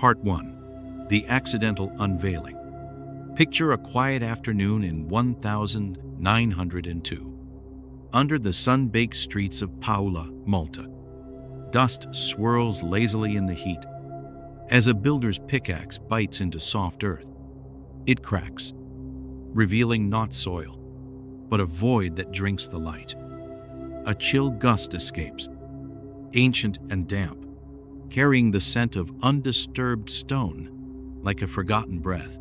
Part 1. The Accidental Unveiling. Picture a quiet afternoon in 1902. Under the sun-baked streets of Paola, Malta. Dust swirls lazily in the heat. As a builder's pickaxe bites into soft earth, it cracks, revealing not soil, but a void that drinks the light. A chill gust escapes, ancient and damp, carrying the scent of undisturbed stone like a forgotten breath.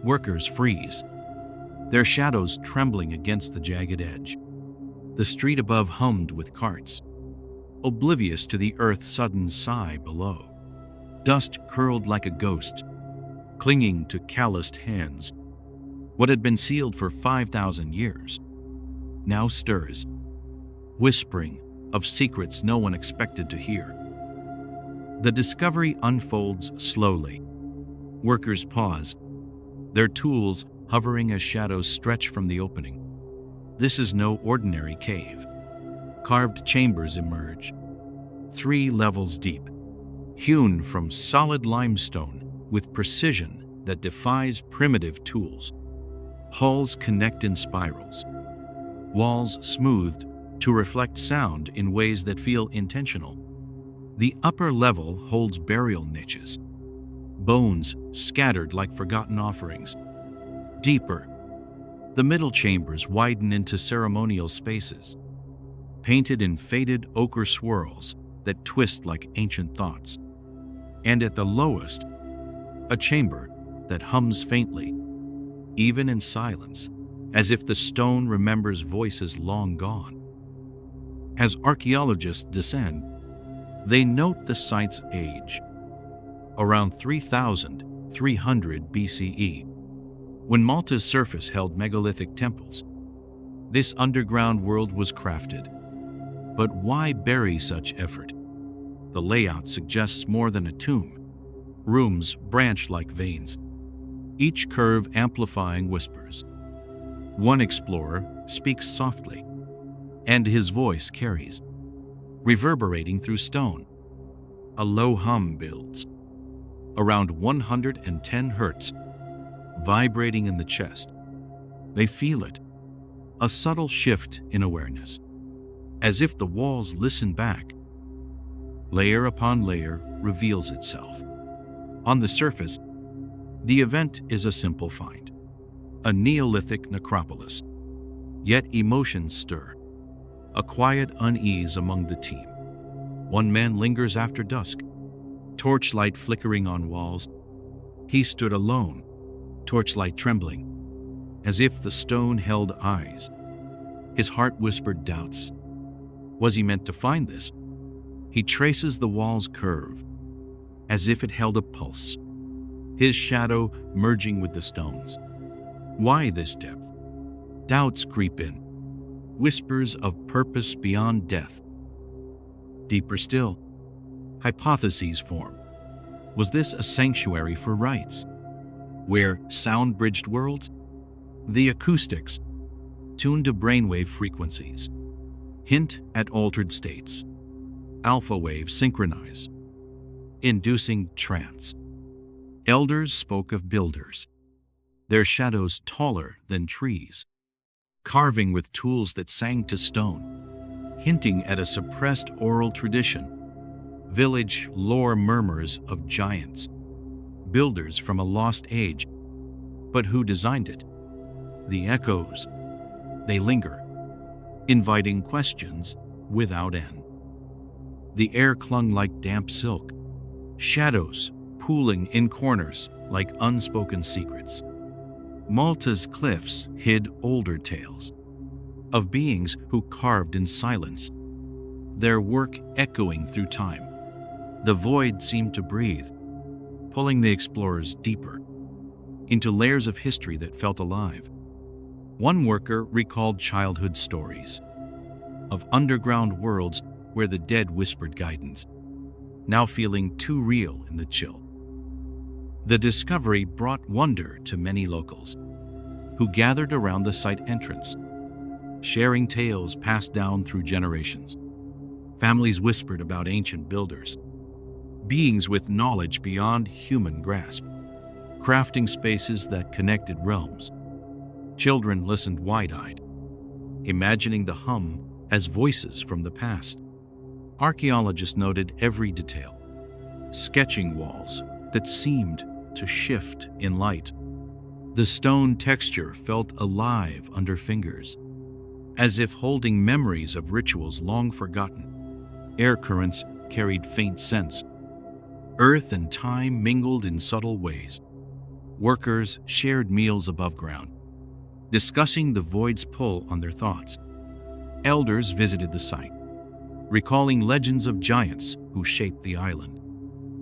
Workers freeze, their shadows trembling against the jagged edge. The street above hummed with carts, oblivious to the earth's sudden sigh below. Dust curled like a ghost, clinging to calloused hands. What had been sealed for 5,000 years now stirs, whispering of secrets no one expected to hear. The discovery unfolds slowly. Workers pause, their tools hovering as shadows stretch from the opening. This is no ordinary cave. Carved chambers emerge, 3 levels deep, hewn from solid limestone with precision that defies primitive tools. Halls connect in spirals, walls smoothed to reflect sound in ways that feel intentional. The upper level holds burial niches, bones scattered like forgotten offerings. Deeper, the middle chambers widen into ceremonial spaces, painted in faded ochre swirls that twist like ancient thoughts. And at the lowest, a chamber that hums faintly, even in silence, as if the stone remembers voices long gone. As archaeologists descend, they note the site's age, around 3,300 BCE, when Malta's surface held megalithic temples. This underground world was crafted. But why bury such effort? The layout suggests more than a tomb. Rooms branch like veins, each curve amplifying whispers. One explorer speaks softly, and his voice carries, reverberating through stone. A low hum builds, around 110 hertz, vibrating in the chest. They feel it, a subtle shift in awareness, as if the walls listen back. Layer upon layer reveals itself. On the surface, the event is a simple find, a Neolithic necropolis. Yet emotions stir, a quiet unease among the team. One man lingers after dusk, torchlight flickering on walls. He stood alone, torchlight trembling, as if the stone held eyes. His heart whispered doubts. Was he meant to find this? He traces the wall's curve, as if it held a pulse, his shadow merging with the stones. Why this depth? Doubts creep in, whispers of purpose beyond death. Deeper still, hypotheses form. Was this a sanctuary for rites, where sound bridged worlds? The acoustics, tuned to brainwave frequencies, hint at altered states. Alpha waves synchronize, inducing trance. Elders spoke of builders, their shadows taller than trees, carving with tools that sang to stone, hinting at a suppressed oral tradition. Village lore murmurs of giants, builders from a lost age. But who designed it? The echoes, they linger, inviting questions without end. The air clung like damp silk, shadows pooling in corners like unspoken secrets. Malta's cliffs hid older tales of beings who carved in silence, their work echoing through time. The void seemed to breathe, pulling the explorers deeper into layers of history that felt alive. One worker recalled childhood stories of underground worlds where the dead whispered guidance, now feeling too real in the chill. The discovery brought wonder to many locals, who gathered around the site entrance, sharing tales passed down through generations. Families whispered about ancient builders, beings with knowledge beyond human grasp, crafting spaces that connected realms. Children listened wide-eyed, imagining the hum as voices from the past. Archaeologists noted every detail, sketching walls that seemed to shift in light. The stone texture felt alive under fingers, as if holding memories of rituals long forgotten. Air currents carried faint scents. Earth and time mingled in subtle ways. Workers shared meals above ground, discussing the void's pull on their thoughts. Elders visited the site, recalling legends of giants who shaped the island.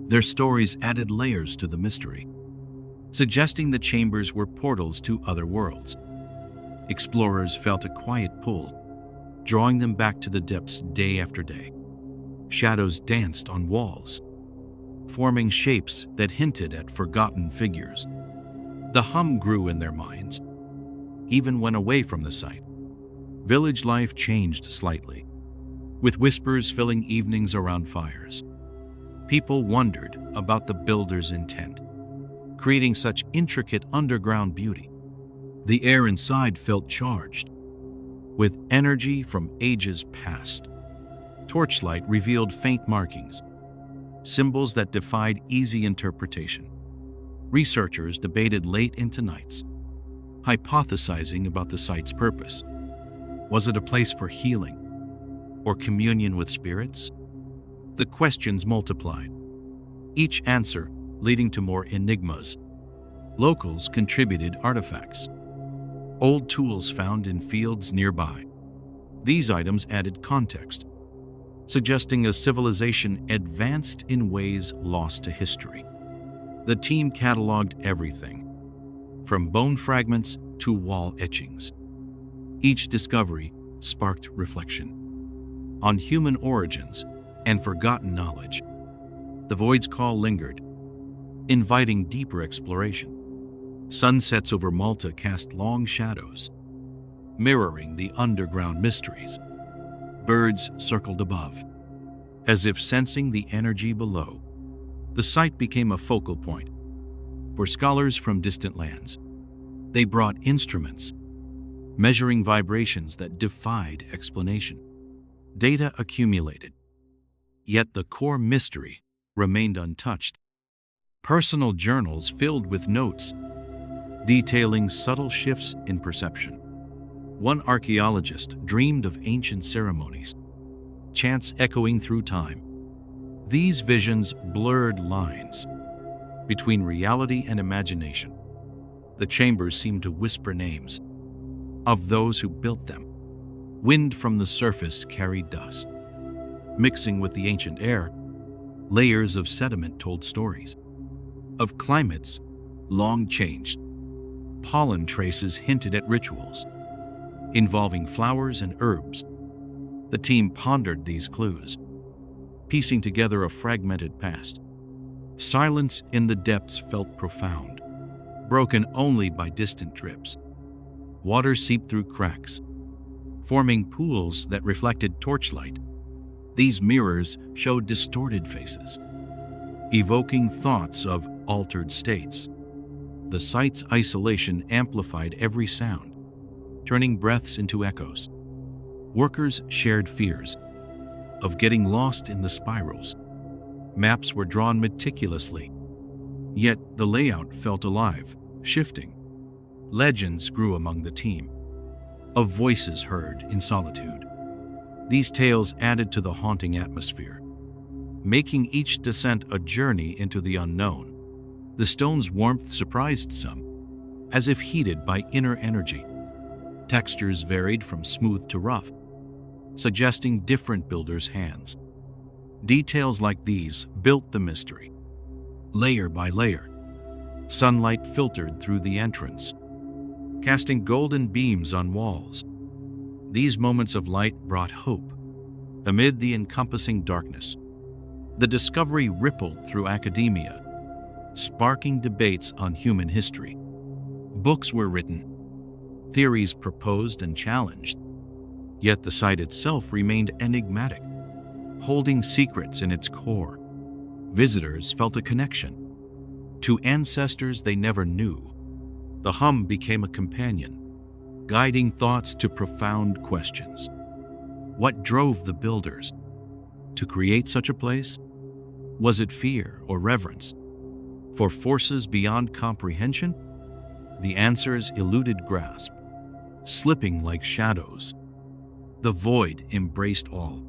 Their stories added layers to the mystery, suggesting the chambers were portals to other worlds. Explorers felt a quiet pull, drawing them back to the depths day after day. Shadows danced on walls, forming shapes that hinted at forgotten figures. The hum grew in their minds, even when away from the site. Village life changed slightly, with whispers filling evenings around fires. People wondered about the builder's intent, creating such intricate underground beauty. The air inside felt charged, with energy from ages past. Torchlight revealed faint markings, symbols that defied easy interpretation. Researchers debated late into nights, hypothesizing about the site's purpose. Was it a place for healing or communion with spirits? The questions multiplied, each answer leading to more enigmas. Locals contributed artifacts, old tools found in fields nearby. These items added context, suggesting a civilization advanced in ways lost to history. The team cataloged everything, from bone fragments to wall etchings. Each discovery sparked reflection on human origins and forgotten knowledge. The void's call lingered, inviting deeper exploration. Sunsets over Malta cast long shadows, mirroring the underground mysteries. Birds circled above, as if sensing the energy below. The site became a focal point for scholars from distant lands. They brought instruments, measuring vibrations that defied explanation. Data accumulated, yet the core mystery remained untouched. Personal journals filled with notes, detailing subtle shifts in perception. One archaeologist dreamed of ancient ceremonies, chants echoing through time. These visions blurred lines between reality and imagination. The chambers seemed to whisper names of those who built them. Wind from the surface carried dust. Mixing with the ancient air, layers of sediment told stories of climates long changed. Pollen traces hinted at rituals involving flowers and herbs. The team pondered these clues, piecing together a fragmented past. Silence in the depths felt profound, broken only by distant drips. Water seeped through cracks, forming pools that reflected torchlight. These mirrors showed distorted faces, evoking thoughts of altered states. The site's isolation amplified every sound, turning breaths into echoes. Workers shared fears of getting lost in the spirals. Maps were drawn meticulously, yet the layout felt alive, shifting. Legends grew among the team, of voices heard in solitude. These tales added to the haunting atmosphere, making each descent a journey into the unknown. The stone's warmth surprised some, as if heated by inner energy. Textures varied from smooth to rough, suggesting different builders' hands. Details like these built the mystery, layer by layer. Sunlight filtered through the entrance, casting golden beams on walls. These moments of light brought hope amid the encompassing darkness. The discovery rippled through academia, sparking debates on human history. Books were written, theories proposed and challenged, yet the site itself remained enigmatic, holding secrets in its core. Visitors felt a connection to ancestors they never knew. The hum became a companion, guiding thoughts to profound questions. What drove the builders to create such a place? Was it fear or reverence for forces beyond comprehension? The answers eluded grasp, slipping like shadows. The void embraced all,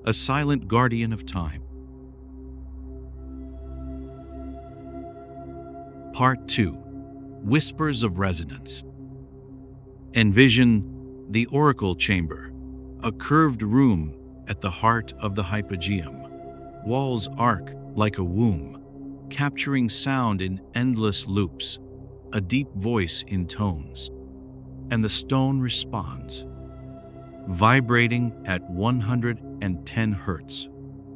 a silent guardian of time. Part 2. Whispers of Resonance. Envision the oracle chamber, a curved room at the heart of the Hypogeum. Walls arc like a womb, capturing sound in endless loops. A deep voice intones, and the stone responds, vibrating at 110 hertz,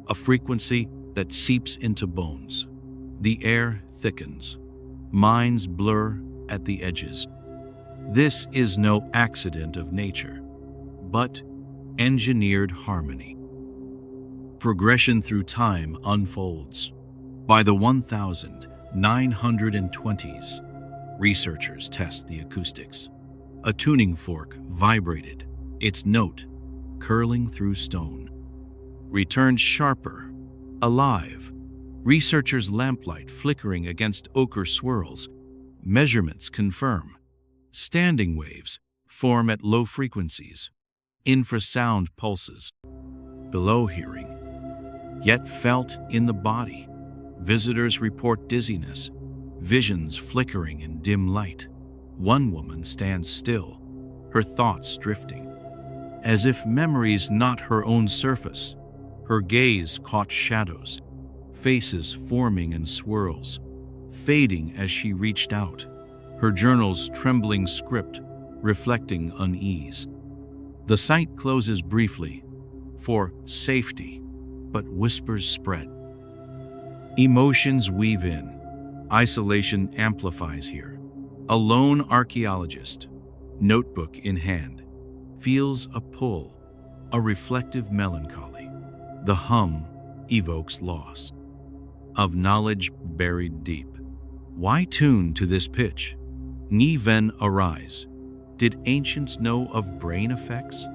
a frequency that seeps into bones. The air thickens, minds blur at the edges. This is no accident of nature, but engineered harmony. Progression through time unfolds. By the 1920s, researchers test the acoustics. A tuning fork vibrated, its note, curling through stone, returned sharper, alive. Researchers' lamplight flickering against ochre swirls. Measurements confirm. Standing waves form at low frequencies. Infrasound pulses. Below hearing, yet felt in the body. Visitors report dizziness, visions flickering in dim light. One woman stands still, her thoughts drifting. As if memories not her own surface, her gaze caught shadows, faces forming in swirls, fading as she reached out, her journal's trembling script reflecting unease. The sight closes briefly, for safety, but whispers spread. Emotions weave in. Isolation amplifies here. A lone archaeologist, notebook in hand, feels a pull, a reflective melancholy. The hum evokes loss of knowledge buried deep. Why tune to this pitch? Ni ven arise. Did ancients know of brain effects?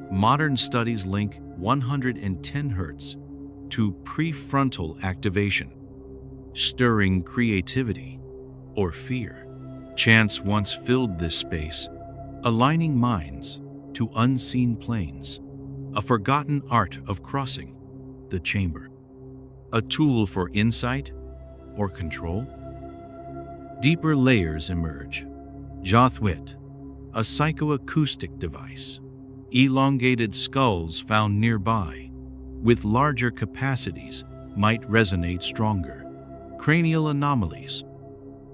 Modern studies link 110 hertz to prefrontal activation, stirring creativity or fear. Chance once filled this space, aligning minds to unseen planes, a forgotten art of crossing the chamber. A tool for insight or control? Deeper layers emerge. Jothwit, a psychoacoustic device. Elongated skulls found nearby, with larger capacities, might resonate stronger. Cranial anomalies,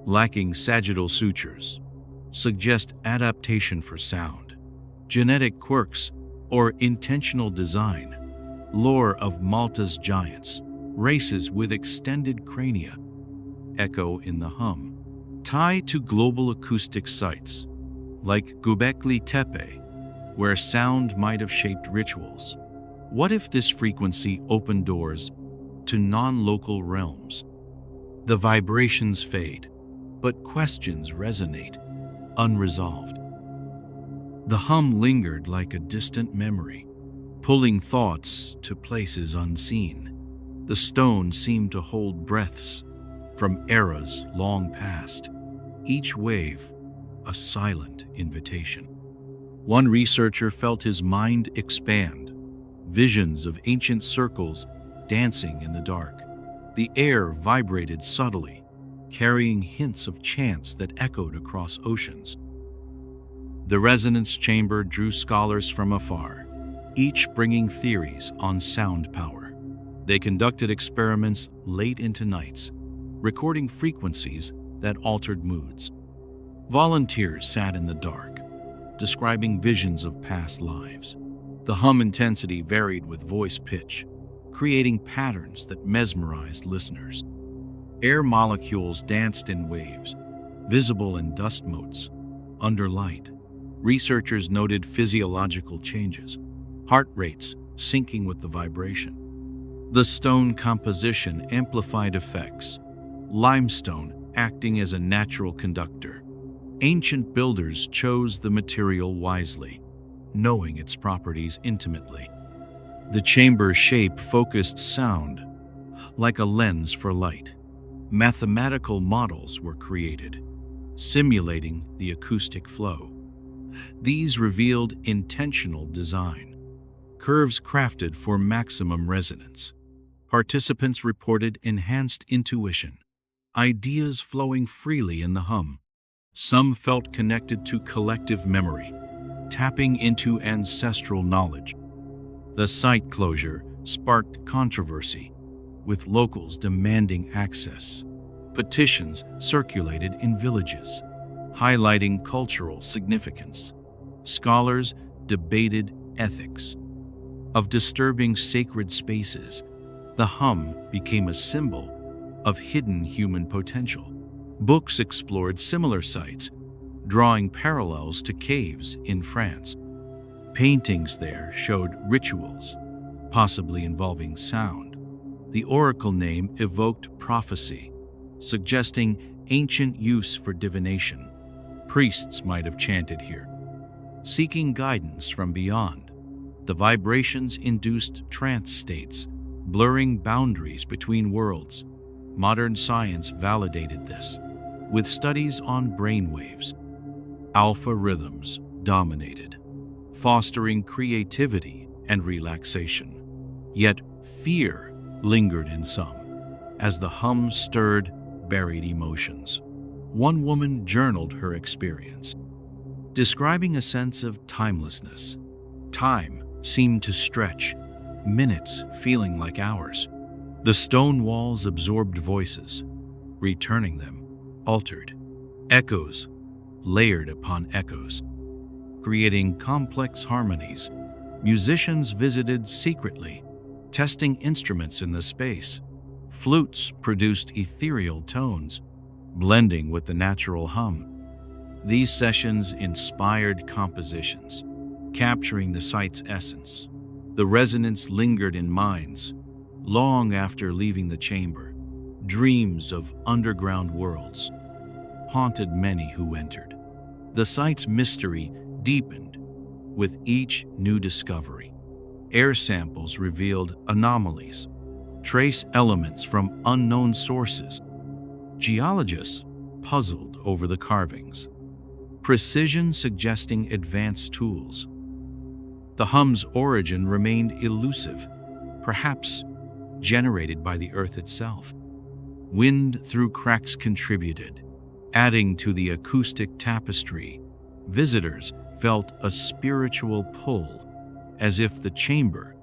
lacking sagittal sutures, suggest adaptation for sound. Genetic quirks or intentional design. Lore of Malta's giants, races with extended crania, echo in the hum. Tie to global acoustic sites, like Göbekli Tepe, where sound might have shaped rituals. What if this frequency opened doors to non-local realms? The vibrations fade, but questions resonate, unresolved. The hum lingered like a distant memory, pulling thoughts to places unseen. The stone seemed to hold breaths from eras long past, each wave a silent invitation. One researcher felt his mind expand, visions of ancient circles dancing in the dark. The air vibrated subtly, carrying hints of chants that echoed across oceans. The resonance chamber drew scholars from afar, each bringing theories on sound power. They conducted experiments late into nights, recording frequencies that altered moods. Volunteers sat in the dark, describing visions of past lives. The hum intensity varied with voice pitch, creating patterns that mesmerized listeners. Air molecules danced in waves, visible in dust motes. Under light, researchers noted physiological changes, heart rates syncing with the vibration. The stone composition amplified effects, limestone acting as a natural conductor. Ancient builders chose the material wisely, knowing its properties intimately. The chamber shape focused sound, like a lens for light. Mathematical models were created, simulating the acoustic flow. These revealed intentional design, curves crafted for maximum resonance. Participants reported enhanced intuition, ideas flowing freely in the hum. Some felt connected to collective memory, tapping into ancestral knowledge. The site closure sparked controversy, with locals demanding access. Petitions circulated in villages, highlighting cultural significance. Scholars debated ethics of disturbing sacred spaces. The hum became a symbol of hidden human potential. Books explored similar sites, drawing parallels to caves in France. Paintings there showed rituals, possibly involving sound. The oracle name evoked prophecy, suggesting ancient use for divination. Priests might have chanted here, seeking guidance from beyond. The vibrations induced trance states, blurring boundaries between worlds. Modern science validated this, with studies on brainwaves. Alpha rhythms dominated, fostering creativity and relaxation. Yet fear lingered in some, as the hum stirred buried emotions. One woman journaled her experience, describing a sense of timelessness. Time seemed to stretch, minutes feeling like hours. The stone walls absorbed voices, returning them altered. Echoes layered upon echoes, creating complex harmonies. Musicians visited secretly, testing instruments in the space. Flutes produced ethereal tones, blending with the natural hum. These sessions inspired compositions, capturing the site's essence. The resonance lingered in minds long after leaving the chamber. Dreams of underground worlds haunted many who entered. The site's mystery deepened with each new discovery. Air samples revealed anomalies, trace elements from unknown sources. Geologists puzzled over the carvings, precision suggesting advanced tools. The hum's origin remained elusive, perhaps generated by the earth itself. Wind through cracks contributed, adding to the acoustic tapestry. Visitors felt a spiritual pull, as if the chamber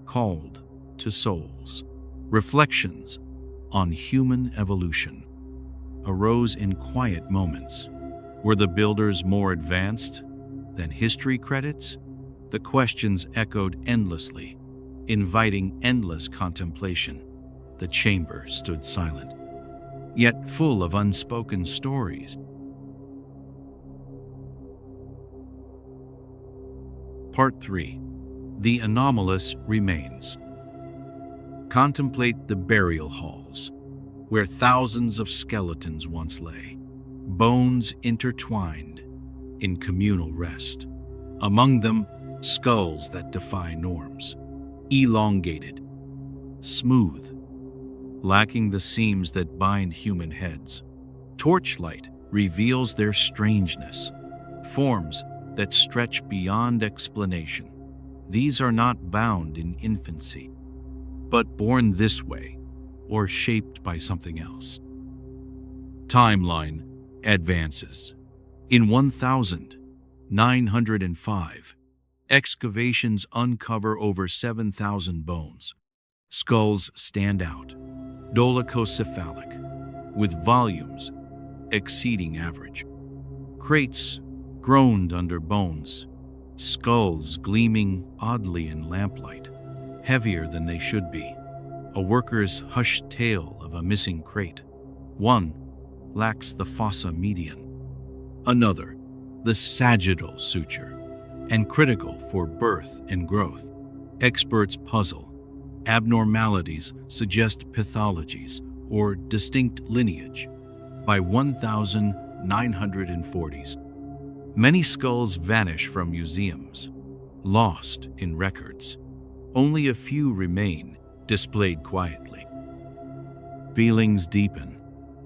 called to souls. Reflections on human evolution arose in quiet moments. Were the builders more advanced than history credits? The questions echoed endlessly, inviting endless contemplation. The chamber stood silent, yet full of unspoken stories. Part 3. The Anomalous Remains. Contemplate the burial halls, where thousands of skeletons once lay, bones intertwined in communal rest. Among them, skulls that defy norms, elongated, smooth, lacking the seams that bind human heads. Torchlight reveals their strangeness, forms that stretch beyond explanation. These are not bound in infancy, but born this way or shaped by something else. Timeline advances. In 1905, excavations uncover over 7,000 bones. Skulls stand out, dolichocephalic, with volumes exceeding average. Crates groaned under bones, skulls gleaming oddly in lamplight, heavier than they should be. A worker's hushed tale of a missing crate. One lacks the fossa median. Another, the sagittal suture, and critical for birth and growth. Experts puzzle, abnormalities suggest pathologies or distinct lineage by 1940s. Many skulls vanish from museums, lost in records. Only a few remain, displayed quietly. Feelings deepen.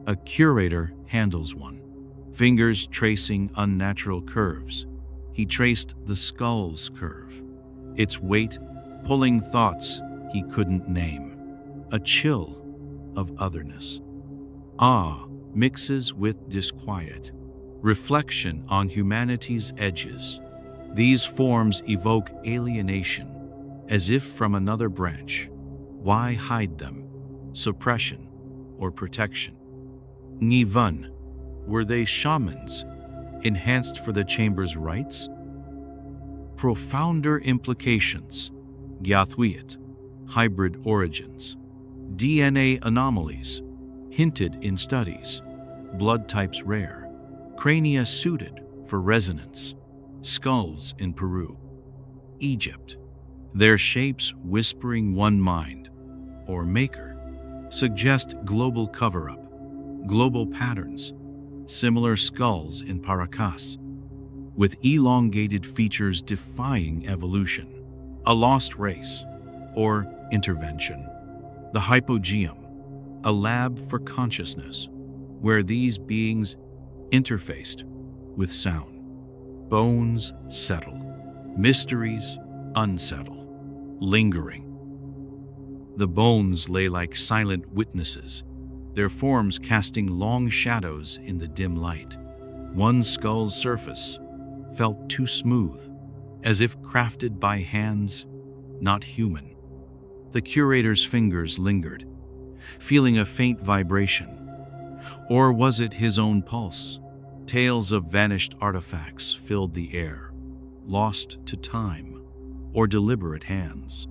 A curator handles one, fingers tracing unnatural curves. He traced the skull's curve, its weight pulling thoughts he couldn't name. A chill of otherness. Awe mixes with disquiet, reflection on humanity's edges. These forms evoke alienation, as if from another branch. Why hide them? Suppression or protection? Ngivan, were they shamans, enhanced for the chamber's rites? Profounder implications. Gyathwiat, hybrid origins. DNA anomalies, hinted in studies. Blood types rare. Crania suited for resonance. Skulls in Peru. Egypt, their shapes whispering one mind, or maker, suggest global cover-up, global patterns. Similar skulls in Paracas, with elongated features defying evolution. A lost race, or intervention. The Hypogeum, a lab for consciousness, where these beings interfaced with sound. Bones settle, mysteries unsettle, lingering. The bones lay like silent witnesses, their forms casting long shadows in the dim light. One skull's surface felt too smooth, as if crafted by hands not human. The curator's fingers lingered, feeling a faint vibration. Or was it his own pulse? Tales of vanished artifacts filled the air, lost to time or deliberate hands.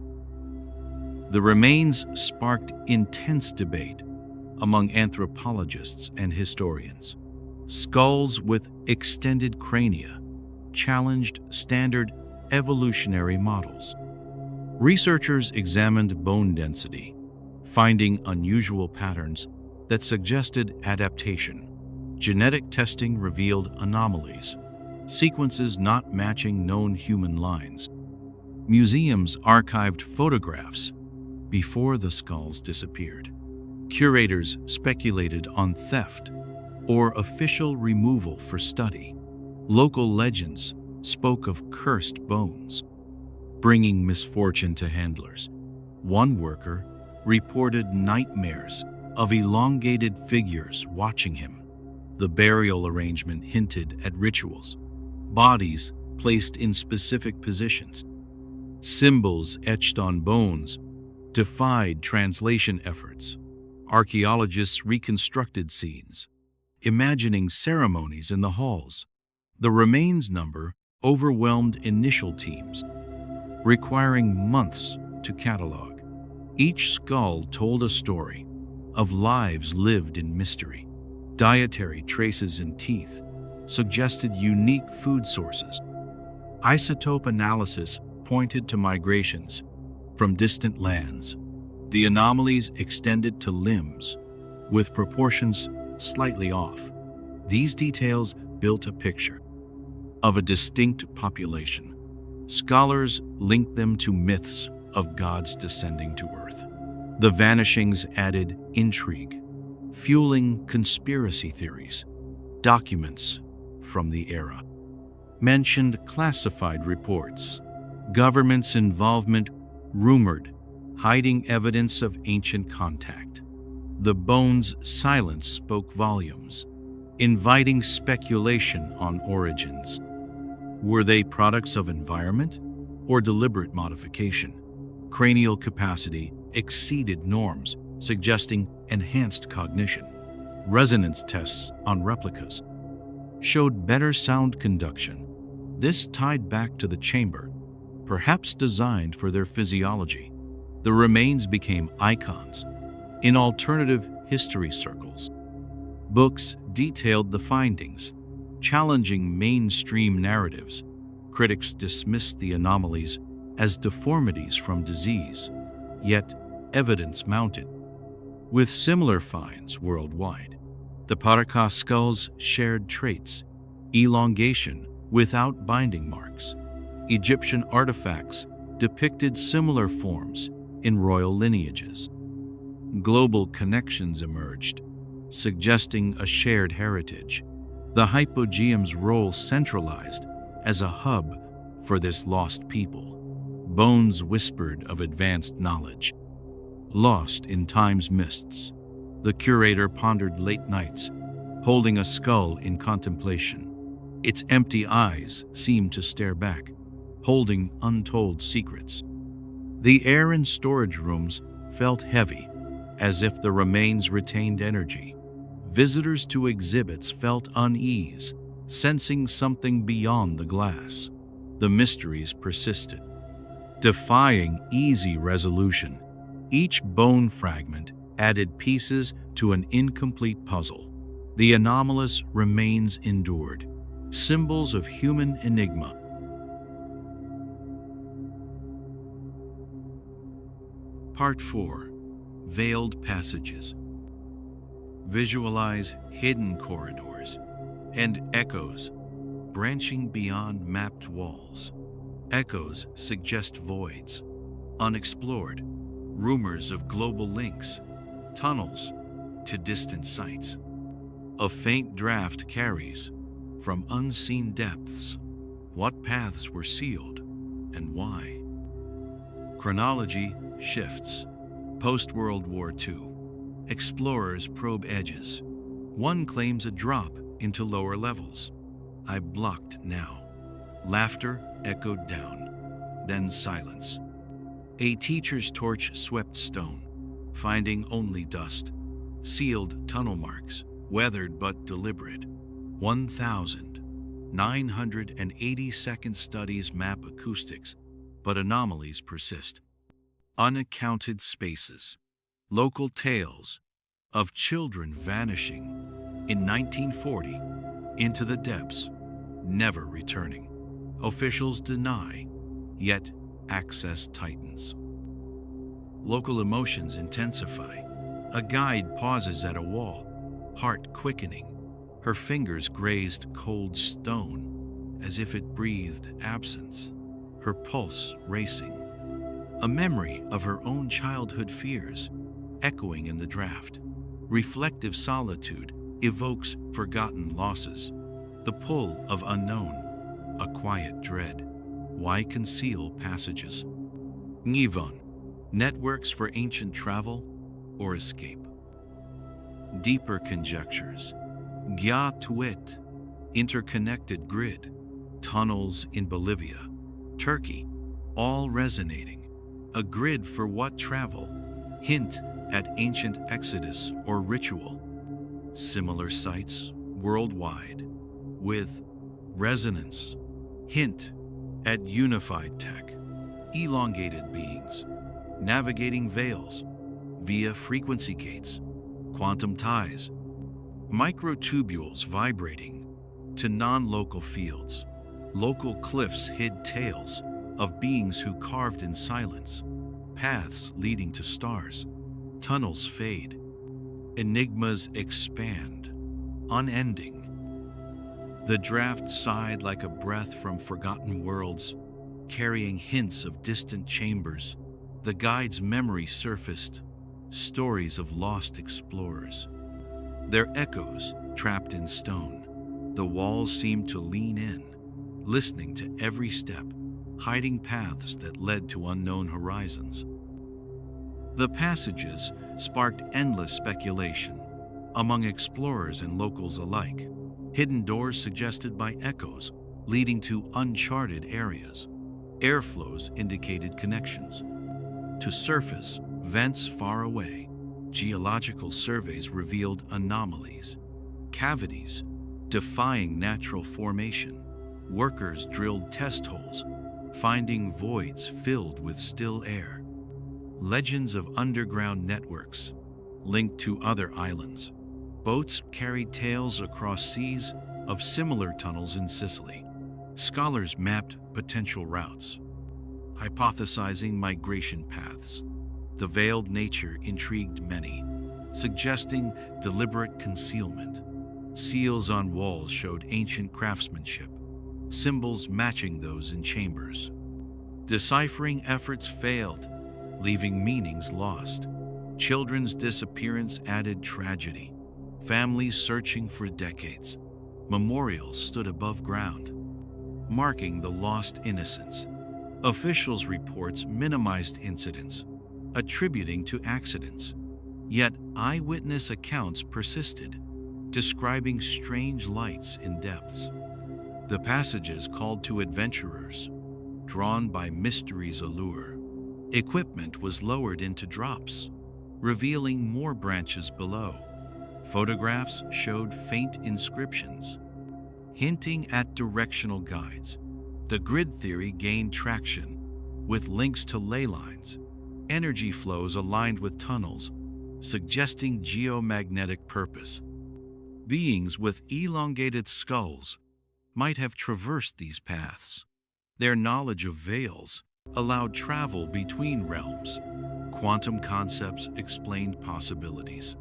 The remains sparked intense debate among anthropologists and historians. Skulls with extended crania challenged standard evolutionary models. Researchers examined bone density, finding unusual patterns that suggested adaptation. Genetic testing revealed anomalies, sequences not matching known human lines. Museums archived photographs before the skulls disappeared. Curators speculated on theft or official removal for study. Local legends spoke of cursed bones, bringing misfortune to handlers. One worker reported nightmares of elongated figures watching him. The burial arrangement hinted at rituals, bodies placed in specific positions. Symbols etched on bones defied translation efforts. Archaeologists reconstructed scenes, imagining ceremonies in the halls. The remains number overwhelmed initial teams, requiring months to catalog. Each skull told a story of lives lived in mystery. Dietary traces in teeth suggested unique food sources. Isotope analysis pointed to migrations from distant lands. The anomalies extended to limbs, with proportions slightly off. These details built a picture of a distinct population. Scholars linked them to myths of gods descending to earth. The vanishings added intrigue, fueling conspiracy theories. Documents from the era mentioned classified reports. Government's involvement rumored, hiding evidence of ancient contact. The bones' silence spoke volumes, inviting speculation on origins. Were they products of environment or deliberate modification? Cranial capacity exceeded norms, suggesting enhanced cognition. Resonance tests on replicas showed better sound conduction. This tied back to the chamber, perhaps designed for their physiology. The remains became icons in alternative history circles. Books detailed the findings, challenging mainstream narratives. Critics dismissed the anomalies as deformities from disease. Yet, evidence mounted, with similar finds worldwide. The Paracas skulls shared traits: elongation without binding marks. Egyptian artifacts depicted similar forms in royal lineages. Global connections emerged, suggesting a shared heritage. The Hypogeum's role centralized as a hub for this lost people. Bones whispered of advanced knowledge. Lost in time's mists, the curator pondered late nights, holding a skull in contemplation. Its empty eyes seemed to stare back, holding untold secrets. The air in storage rooms felt heavy, as if the remains retained energy. Visitors to exhibits felt unease, sensing something beyond the glass. The mysteries persisted, defying easy resolution. Each bone fragment added pieces to an incomplete puzzle. The anomalous remains endured, symbols of human enigma. Part 4. Veiled Passages. Visualize hidden corridors and echoes branching beyond mapped walls. Echoes suggest voids, unexplored, rumors of global links, tunnels to distant sites. A faint draft carries from unseen depths what paths were sealed and why. Chronology shifts. Post-World War II. Explorers probe edges. One claims a drop into lower levels. I blocked now. Laughter echoed down, then silence. A teacher's torch swept stone, finding only dust. Sealed tunnel marks, weathered but deliberate. 1,982 studies map acoustics, but anomalies persist. Unaccounted spaces. Local tales of children vanishing in 1940 into the depths, never returning. Officials deny, yet access tightens. Local emotions intensify. A guide pauses at a wall, heart quickening. Her fingers grazed cold stone, as if it breathed absence. Her pulse racing. A memory of her own childhood fears, echoing in the draft. Reflective solitude evokes forgotten losses. The pull of unknown, a quiet dread. Why conceal passages? Ngivon, networks for ancient travel or escape. Deeper conjectures. Gya Tuet, interconnected grid. Tunnels in Bolivia, Turkey, all resonating. A grid for what travel? Hint at ancient exodus or ritual. Similar sites worldwide, with resonance. Hint at unified tech. Elongated beings, navigating veils via frequency gates, quantum ties. Microtubules vibrating to non-local fields. Local cliffs hid tales of beings who carved in silence. Paths leading to stars. Tunnels fade. Enigmas expand, unending. The draft sighed like a breath from forgotten worlds, carrying hints of distant chambers. The guide's memory surfaced, stories of lost explorers. Their echoes trapped in stone. The walls seemed to lean in, listening to every step, hiding paths that led to unknown horizons. The passages sparked endless speculation among explorers and locals alike. Hidden doors suggested by echoes, leading to uncharted areas. Airflows indicated connections. To surface, vents far away. Geological surveys revealed anomalies. Cavities, defying natural formation. Workers drilled test holes, finding voids filled with still air. Legends of underground networks linked to other islands. Boats carried tales across seas of similar tunnels in Sicily. Scholars mapped potential routes, hypothesizing migration paths. The veiled nature intrigued many, suggesting deliberate concealment. Seals on walls showed ancient craftsmanship, symbols matching those in chambers. Deciphering efforts failed, leaving meanings lost. Children's disappearance added tragedy. Families searching for decades. Memorials stood above ground, marking the lost innocence. Officials' reports minimized incidents, attributing to accidents. Yet eyewitness accounts persisted, describing strange lights in depths. The passages called to adventurers, drawn by mystery's allure. Equipment was lowered into drops, revealing more branches below. Photographs showed faint inscriptions, hinting at directional guides. The grid theory gained traction, with links to ley lines. Energy flows aligned with tunnels, suggesting geomagnetic purpose. Beings with elongated skulls might have traversed these paths. Their knowledge of veils allowed travel between realms. Quantum concepts explained possibilities.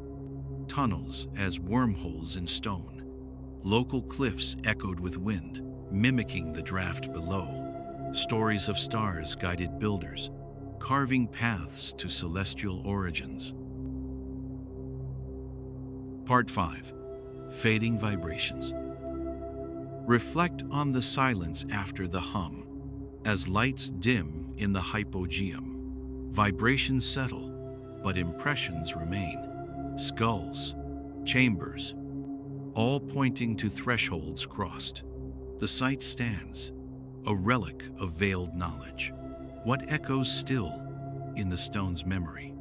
Tunnels as wormholes in stone. Local cliffs echoed with wind, mimicking the draft below. Stories of stars guided builders, carving paths to celestial origins. Part 5. Fading Vibrations. Reflect on the silence after the hum. As lights dim in the hypogeum, vibrations settle, but impressions remain. Skulls, chambers, all pointing to thresholds crossed. The site stands, a relic of veiled knowledge. What echoes still in the stone's memory?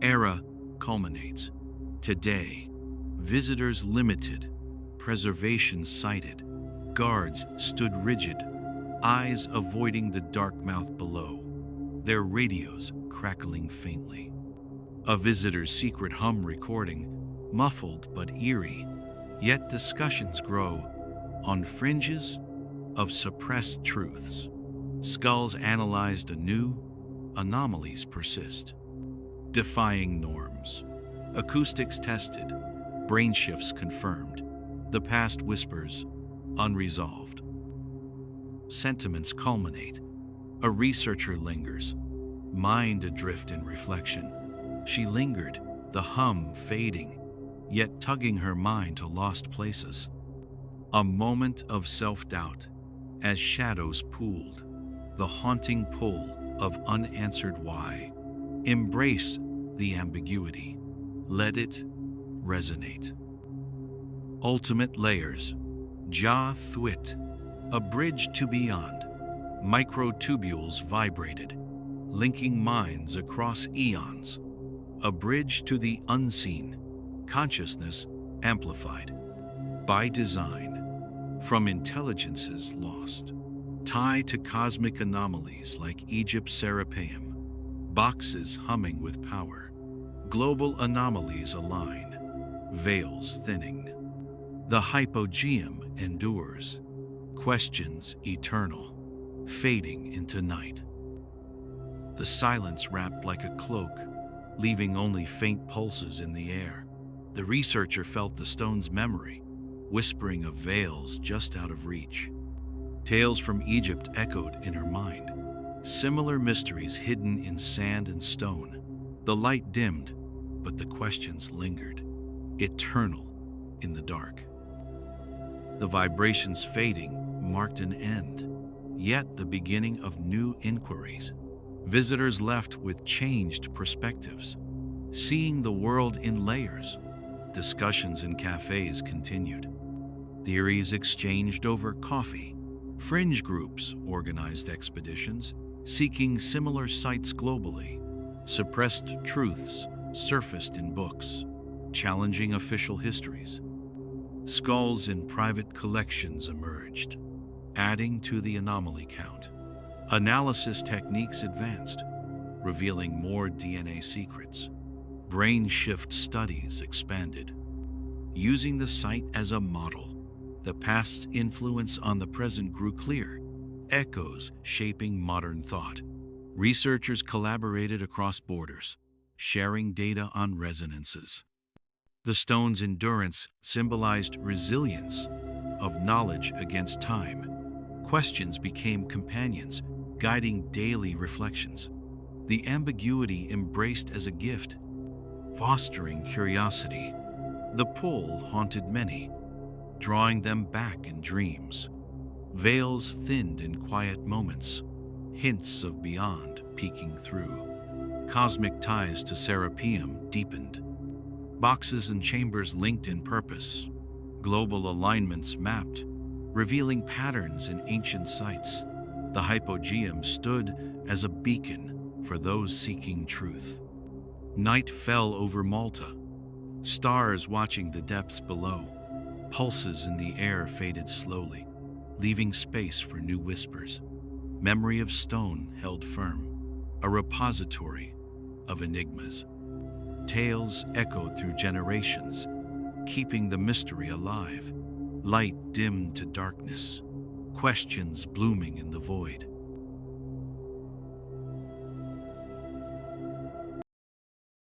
Era culminates. Today, visitors limited, preservation cited. Guards stood rigid, eyes avoiding the dark mouth below, their radios crackling faintly. A visitor's secret hum recording, muffled but eerie, yet discussions grow on fringes of suppressed truths. Skulls analyzed anew, anomalies persist. Defying norms. Acoustics tested, brain shifts confirmed. The past whispers, unresolved. Sentiments culminate. A researcher lingers, mind adrift in reflection. She lingered, the hum fading, yet tugging her mind to lost places. A moment of self-doubt as shadows pooled, the haunting pull of unanswered why. Embrace the ambiguity. Let it resonate. Ultimate layers. Ja Thwit. A bridge to beyond. Microtubules vibrated, linking minds across eons. A bridge to the unseen. Consciousness amplified. By design. From intelligences lost. Tie to cosmic anomalies like Egypt's Serapeum. Boxes humming with power. Global anomalies align. Veils thinning. The hypogeum endures. Questions eternal, fading into night. The silence wrapped like a cloak, leaving only faint pulses in the air. The researcher felt the stone's memory, whispering of veils just out of reach. Tales from Egypt echoed in her mind, similar mysteries hidden in sand and stone. The light dimmed, but the questions lingered, eternal in the dark. The vibrations fading marked an end, yet the beginning of new inquiries. Visitors left with changed perspectives, seeing the world in layers. Discussions in cafes continued. Theories exchanged over coffee. Fringe groups organized expeditions, seeking similar sites globally. Suppressed truths surfaced in books, challenging official histories. Skulls in private collections emerged, adding to the anomaly count. Analysis techniques advanced, revealing more DNA secrets. Brain shift studies expanded. Using the site as a model, the past's influence on the present grew clear, echoes shaping modern thought. Researchers collaborated across borders, sharing data on resonances. The stone's endurance symbolized resilience of knowledge against time. Questions became companions, guiding daily reflections. The ambiguity embraced as a gift, fostering curiosity. The pull haunted many, drawing them back in dreams. Veils thinned in quiet moments, hints of beyond peeking through. Cosmic ties to Serapeum deepened. Boxes and chambers linked in purpose, global alignments mapped, revealing patterns in ancient sites. The Hypogeum stood as a beacon for those seeking truth. Night fell over Malta, stars watching the depths below. Pulses in the air faded slowly, leaving space for new whispers. Memory of stone held firm, a repository of enigmas. Tales echoed through generations, keeping the mystery alive. Light dimmed to darkness, questions blooming in the void.